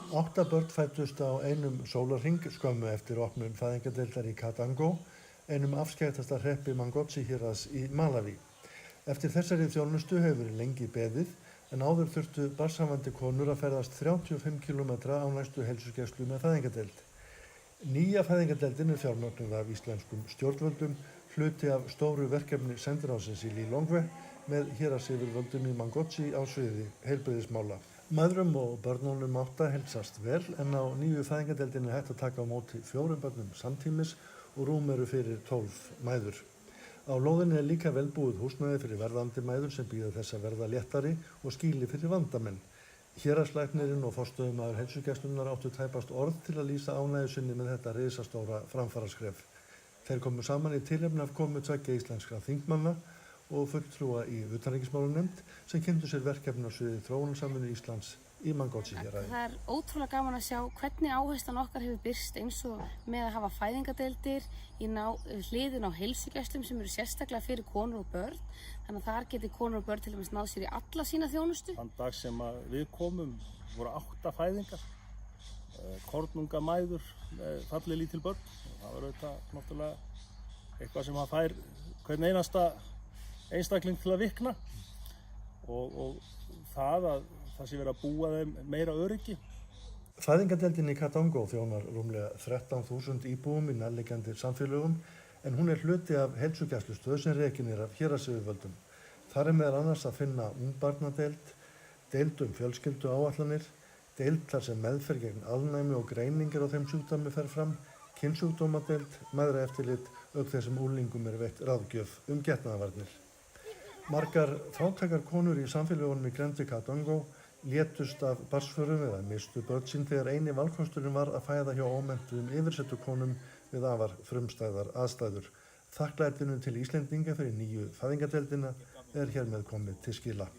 8 börn fæddust á einum sólarhring skömmu eftir opnun fæðingardeildar í Katangó, einum afskekktasta hreppi Mangotsi héraðs í Malaví. Eftir þessari þjónustu hefur verið lengi beðið, en áður þurftu barnshafandi konur að ferðast 35 km á næstu heilsugæslu með fæðingardeild. Nýja fæðingardeildin er fjármögnuð af íslenskum stjórnvöldum, hluti af stóru verkefni sendiráðsins í Lilongwe með héraðsyfirvöldum í Mangotsi á sviði heilbrigðismála. Mæðrum og börnunum 8 heilsast vel, en á nýju fæðingardeildinni er hægt að taka á móti 4 börnum samtímis og rúm eru fyrir 12 mæður. Á lóðinni er líka velbúið húsnæði fyrir verðandi mæður sem bíða þess að verða léttari og skýli fyrir vandamenn. Héraðslæknirinn og forstöðumaður heilsugæslunnar áttu tæpast orð til að lýsa ánægju sinni með þetta risastóra framfaraskref. Þeir komu saman í tilefni af komu 2 íslenskra þingmanna og fulltrúa í utanríkismálanefnd sem kynntu sér verkefni á sviði þróunarsamvinnu Íslands í Mangotsi héraði. Það er ótrúlega gaman að sjá hvernig áherslan okkar hefur birst eins og með að hafa fæðingardeildir hliðin á heilsugæslum sem eru sérstaklega fyrir konur og börn. Þannig að þar geti konur og börn til dæmis náð sér í alla sína þjónustu. Þann dag sem við komum voru 8 fæðingar, kornungamæður, fallið lítil börn. Það var auðvitað náttúrulega eitthvað sem fær hvern einasta einstakling til að vikna og það að það sé verið að búa þeim meira öryggi. Fæðingardeildin í Katangó þjónar rúmlega 13.000 íbúum í nærliggjandi samfélögum, en hún er hluti af heilsugæslustöð sem rekin er af héraðsyfirvöldum. Þar er meðal annars að finna ungbarnadeild, deild fjölskyldu áætlanir, deild þar sem meðferð gegn alnæmi og greiningar á þeim sjúkdómi fer fram, kynsjúkdómadeild, mæðraeftirlit, auk þess sem úlingum er veitt ráðgjöf getnaðarvarnir. Margar fátækar konur í samfélögunum í grennd við Katangó létust af barnsförum eða mistu börn sín þegar eini valkosturinn var að fæða hjá ómenntuðum yfirsetukonum við afar frumstæðar aðstæður. Þakklætinu til Íslendinga fyrir nýju fæðingardeildina er hér með komið til skila.